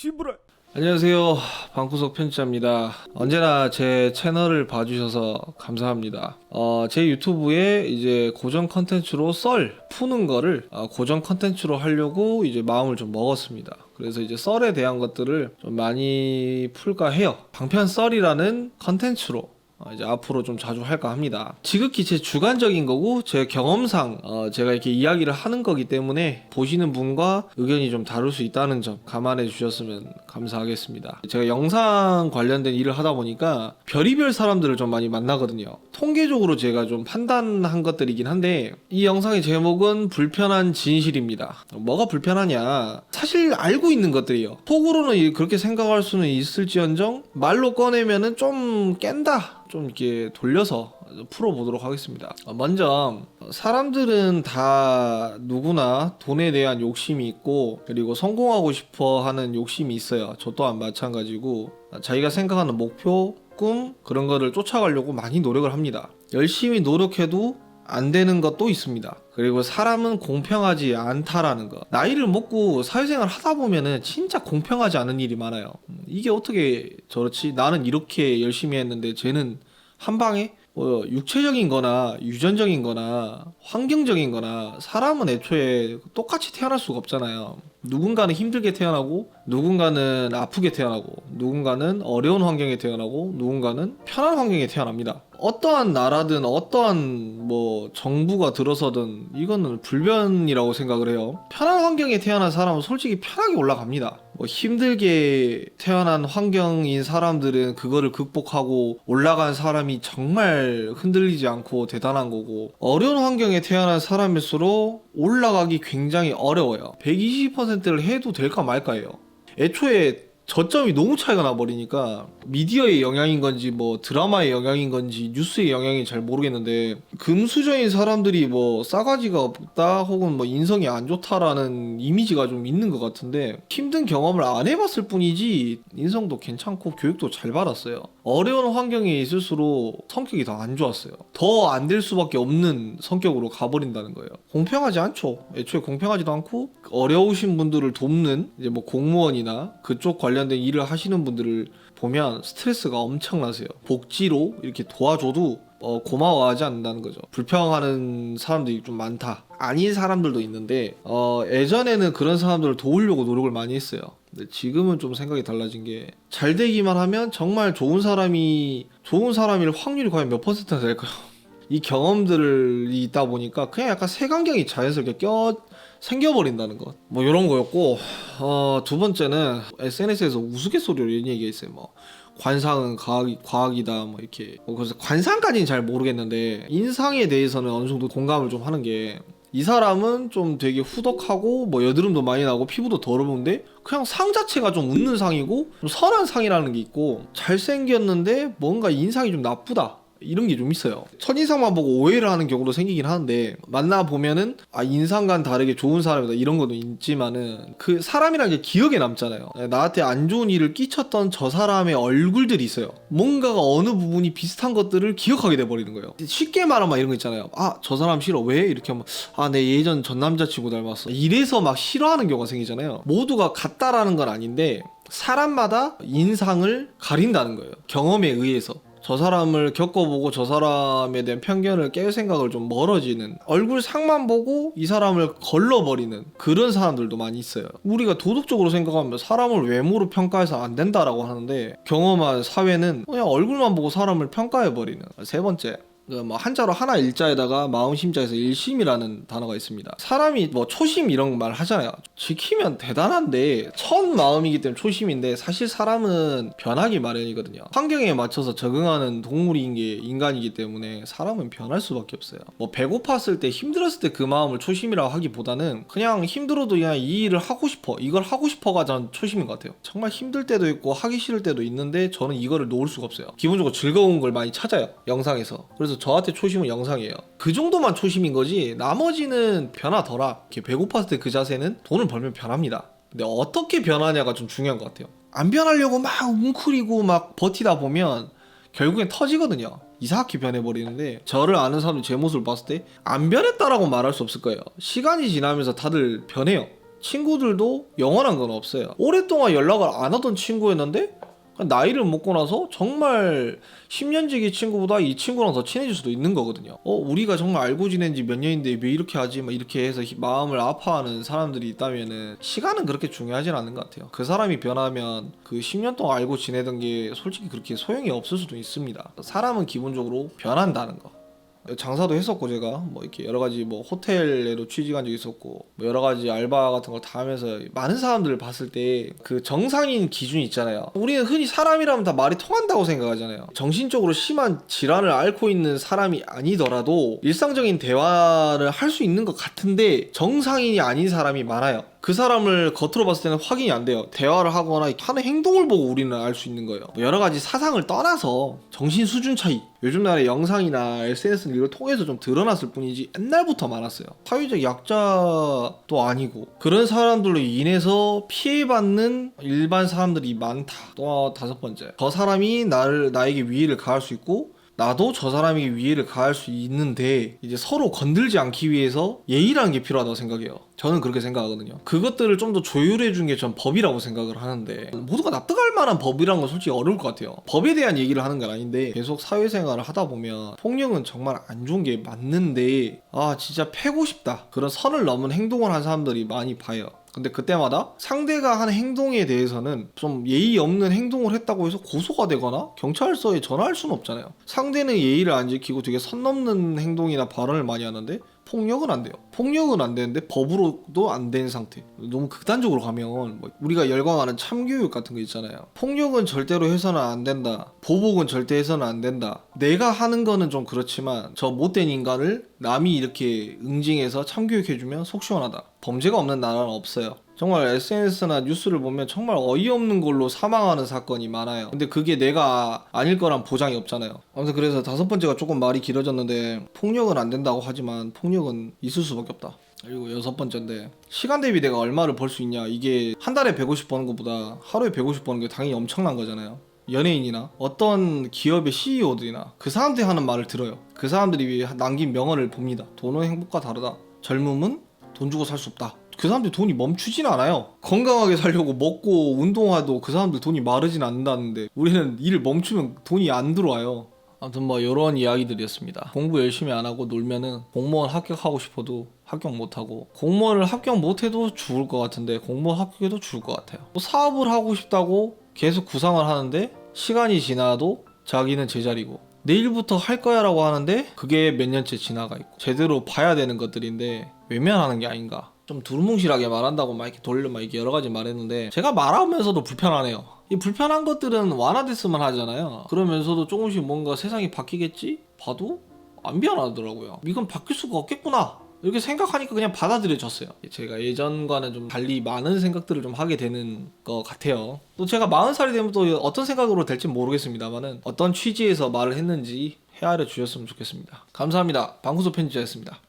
씨부랄. 안녕하세요, 방구석 편집자입니다. 언제나 제 채널을 봐주셔서 감사합니다. 제 유튜브에 이제 고정 컨텐츠로 썰 푸는 거를 고정 컨텐츠로 하려고 이제 마음을 좀 먹었습니다. 그래서 이제 썰에 대한 것들을 좀 많이 풀까 해요. 방편 썰이라는 컨텐츠로 이제 앞으로 좀 자주 할까 합니다. 지극히 제 주관적인 거고 제 경험상 제가 이렇게 이야기를 하는 거기 때문에 보시는 분과 의견이 좀 다를 수 있다는 점 감안해 주셨으면 감사하겠습니다. 제가 영상 관련된 일을 하다 보니까 별의별 사람들을 좀 많이 만나거든요. 통계적으로 제가 좀 판단한 것들이긴 한데 이 영상의 제목은 불편한 진실입니다. 뭐가 불편하냐, 사실 알고 있는 것들이에요. 속으로는 그렇게 생각할 수는 있을지언정 말로 꺼내면은 좀 깬다, 좀 이렇게 돌려서 풀어보도록 하겠습니다. 먼저 사람들은 다 누구나 돈에 대한 욕심이 있고 그리고 성공하고 싶어 하는 욕심이 있어요. 저 또한 마찬가지고 자기가 생각하는 목표, 꿈 그런 거를 쫓아가려고 많이 노력을 합니다. 열심히 노력해도 안 되는 것도 있습니다. 그리고 사람은 공평하지 않다라는 거. 나이를 먹고 사회생활 하다 보면은 진짜 공평하지 않은 일이 많아요. 이게 어떻게 저렇지? 나는 이렇게 열심히 했는데 쟤는 한 방에 육체적인 거나 유전적인 거나 환경적인 거나 사람은 애초에 똑같이 태어날 수가 없잖아요. 누군가는 힘들게 태어나고 누군가는 아프게 태어나고 누군가는 어려운 환경에 태어나고 누군가는 편한 환경에 태어납니다. 어떠한 나라든 어떠한 정부가 들어서든 이거는 불변이라고 생각을 해요. 편한 환경에 태어난 사람은 솔직히 편하게 올라갑니다. 힘들게 태어난 환경인 사람들은 그거를 극복하고 올라간 사람이 정말 흔들리지 않고 대단한 거고, 어려운 환경에 태어난 사람일수록 올라가기 굉장히 어려워요. 120%를 해도 될까 말까예요. 애초에 저점이 너무 차이가 나버리니까 미디어의 영향인 건지 드라마의 영향인 건지 뉴스의 영향인지 잘 모르겠는데, 금수저인 사람들이 싸가지가 없다 혹은 인성이 안 좋다라는 이미지가 좀 있는 것 같은데, 힘든 경험을 안 해봤을 뿐이지 인성도 괜찮고 교육도 잘 받았어요. 어려운 환경에 있을수록 성격이 더 안 좋았어요. 더 안 될 수밖에 없는 성격으로 가버린다는 거예요. 공평하지 않죠. 애초에 공평하지도 않고, 어려우신 분들을 돕는 이제 공무원이나 그쪽 관련된 일을 하시는 분들을 보면 스트레스가 엄청나세요. 복지로 이렇게 도와줘도 고마워하지 않는다는 거죠. 불평하는 사람들이 좀 많다. 아닌 사람들도 있는데 예전에는 그런 사람들을 도우려고 노력을 많이 했어요. 근데 지금은 좀 생각이 달라진 게, 잘 되기만 하면 정말 좋은 사람일 확률이 과연 몇 퍼센트나 될까요? 이 경험들이 있다 보니까 그냥 약간 색안경이 자연스럽게 생겨버린다는 것. 이런 거였고, 두 번째는 SNS에서 우스갯소리로 이런 얘기가 있어요. 관상은 과학이다 이렇게. 그래서 관상까지는 잘 모르겠는데 인상에 대해서는 어느 정도 공감을 좀 하는 게, 이 사람은 좀 되게 후덕하고 여드름도 많이 나고 피부도 더러운데 그냥 상 자체가 좀 웃는 상이고 좀 선한 상이라는 게 있고, 잘생겼는데 뭔가 인상이 좀 나쁘다, 이런 게 좀 있어요. 첫인상만 보고 오해를 하는 경우도 생기긴 하는데, 만나보면은 인상과는 다르게 좋은 사람이다 이런 것도 있지만은 그 사람이라는 게 기억에 남잖아요. 나한테 안 좋은 일을 끼쳤던 저 사람의 얼굴들이 있어요. 뭔가가 어느 부분이 비슷한 것들을 기억하게 돼버리는 거예요. 쉽게 말하면 이런 거 있잖아요. 저 사람 싫어. 왜? 이렇게 하면 내 예전 전 남자친구 닮았어. 이래서 싫어하는 경우가 생기잖아요. 모두가 같다라는 건 아닌데 사람마다 인상을 가린다는 거예요. 경험에 의해서. 저 사람을 겪어보고 저 사람에 대한 편견을 깰 생각을 좀 멀어지는, 얼굴 상만 보고 이 사람을 걸러버리는 그런 사람들도 많이 있어요. 우리가 도덕적으로 생각하면 사람을 외모로 평가해서 안 된다라고 하는데, 경험한 사회는 그냥 얼굴만 보고 사람을 평가해버리는. 세 번째, 한자로 하나 일자에다가 마음심자에서 일심이라는 단어가 있습니다. 사람이 초심 이런 말 하잖아요. 지키면 대단한데, 첫 마음이기 때문에 초심인데 사실 사람은 변하기 마련이거든요. 환경에 맞춰서 적응하는 동물인 게 인간이기 때문에 사람은 변할 수밖에 없어요. 배고팠을 때 힘들었을 때 그 마음을 초심이라고 하기보다는 그냥 힘들어도 그냥 이 일을 하고 싶어, 이걸 하고 싶어가 전 초심인 것 같아요. 정말 힘들 때도 있고 하기 싫을 때도 있는데 저는 이거를 놓을 수가 없어요. 기본적으로 즐거운 걸 많이 찾아요, 영상에서. 그래서 저한테 초심은 영상이에요. 그 정도만 초심인 거지 나머지는 변하더라. 이렇게 배고팠을 때 그 자세는 돈을 벌면 변합니다. 근데 어떻게 변하냐가 좀 중요한 것 같아요. 안 변하려고 웅크리고 버티다 보면 결국엔 터지거든요. 이상하게 변해버리는데, 저를 아는 사람들이 제 모습을 봤을 때 안 변했다라고 말할 수 없을 거예요. 시간이 지나면서 다들 변해요. 친구들도 영원한 건 없어요. 오랫동안 연락을 안 하던 친구였는데 나이를 먹고 나서 정말 10년 지기 친구보다 이 친구랑 더 친해질 수도 있는 거거든요. 우리가 정말 알고 지낸 지 몇 년인데 왜 이렇게 하지? 막 이렇게 해서 마음을 아파하는 사람들이 있다면은 시간은 그렇게 중요하진 않은 것 같아요. 그 사람이 변하면 그 10년 동안 알고 지내던 게 솔직히 그렇게 소용이 없을 수도 있습니다. 사람은 기본적으로 변한다는 거. 장사도 했었고 제가 뭐 이렇게 여러 가지 뭐 호텔에도 취직한 적이 있었고 뭐 여러 가지 알바 같은 거 다 하면서 많은 사람들을 봤을 때 그 정상인 기준이 있잖아요. 우리는 흔히 사람이라면 다 말이 통한다고 생각하잖아요. 정신적으로 심한 질환을 앓고 있는 사람이 아니더라도 일상적인 대화를 할 수 있는 것 같은데 정상인이 아닌 사람이 많아요. 그 사람을 겉으로 봤을 때는 확인이 안 돼요. 대화를 하거나 하는 행동을 보고 우리는 알 수 있는 거예요. 여러 가지 사상을 떠나서 정신 수준 차이, 요즘 날의 영상이나 SNS는 이걸 통해서 좀 드러났을 뿐이지 옛날부터 많았어요. 사회적 약자도 아니고 그런 사람들로 인해서 피해받는 일반 사람들이 많다. 또 다섯 번째, 저 사람이 나에게 위해를 가할 수 있고 나도 저 사람에게 위해를 가할 수 있는데 이제 서로 건들지 않기 위해서 예의라는 게 필요하다고 생각해요. 저는 그렇게 생각하거든요. 그것들을 좀 더 조율해 준 게 전 법이라고 생각을 하는데 모두가 납득할 만한 법이란 건 솔직히 어려울 것 같아요. 법에 대한 얘기를 하는 건 아닌데 계속 사회생활을 하다 보면 폭력은 정말 안 좋은 게 맞는데 진짜 패고 싶다 그런 선을 넘은 행동을 한 사람들이 많이 봐요. 근데 그때마다 상대가 한 행동에 대해서는 좀 예의 없는 행동을 했다고 해서 고소가 되거나 경찰서에 전화할 수는 없잖아요. 상대는 예의를 안 지키고 되게 선 넘는 행동이나 발언을 많이 하는데 폭력은 안 돼요. 폭력은 안 되는데 법으로도 안 된 상태. 너무 극단적으로 가면 뭐 우리가 열광하는 참교육 같은 거 있잖아요. 폭력은 절대로 해서는 안 된다. 보복은 절대 해서는 안 된다. 내가 하는 거는 좀 그렇지만 저 못된 인간을 남이 이렇게 응징해서 참교육해주면 속 시원하다. 범죄가 없는 나라는 없어요. 정말 SNS나 뉴스를 보면 정말 어이없는 걸로 사망하는 사건이 많아요. 근데 그게 내가 아닐 거란 보장이 없잖아요. 아무튼 그래서 다섯 번째가 조금 말이 길어졌는데 폭력은 안 된다고 하지만 폭력은 있을 수밖에 없다. 그리고 여섯 번째인데 시간 대비 내가 얼마를 벌 수 있냐. 이게 한 달에 150 버는 것보다 하루에 150 버는 게 당연히 엄청난 거잖아요. 연예인이나 어떤 기업의 CEO들이나 그 사람들이 하는 말을 들어요. 그 사람들이 남긴 명언을 봅니다. 돈은 행복과 다르다. 젊음은 돈 주고 살 수 없다. 그 사람들 돈이 멈추진 않아요. 건강하게 살려고 먹고 운동화도 그 사람들 돈이 마르진 않는다는데 우리는 일을 멈추면 돈이 안 들어와요. 아무튼 뭐 이런 이야기들이었습니다. 공부 열심히 안 하고 놀면은 공무원 합격하고 싶어도 합격 못하고 공무원을 합격 못해도 죽을 것 같은데 공무원 합격해도 죽을 것 같아요. 뭐 사업을 하고 싶다고 계속 구상을 하는데 시간이 지나도 자기는 제자리고 내일부터 할 거야 라고 하는데 그게 몇 년째 지나가 있고 제대로 봐야 되는 것들인데 외면하는 게 아닌가. 좀 두루뭉실하게 말한다고 막 이렇게 막 이렇게 여러 가지 말했는데 제가 말하면서도 불편하네요. 이 불편한 것들은 완화됐으면 하잖아요. 그러면서도 조금씩 뭔가 세상이 바뀌겠지? 봐도 안 변하더라고요. 이건 바뀔 수가 없겠구나. 이렇게 생각하니까 그냥 받아들여졌어요. 제가 예전과는 좀 달리 많은 생각들을 좀 하게 되는 것 같아요. 또 제가 40살이 되면 또 어떤 생각으로 될지 모르겠습니다만은 어떤 취지에서 말을 했는지 헤아려 주셨으면 좋겠습니다. 감사합니다. 방구석 편집자였습니다.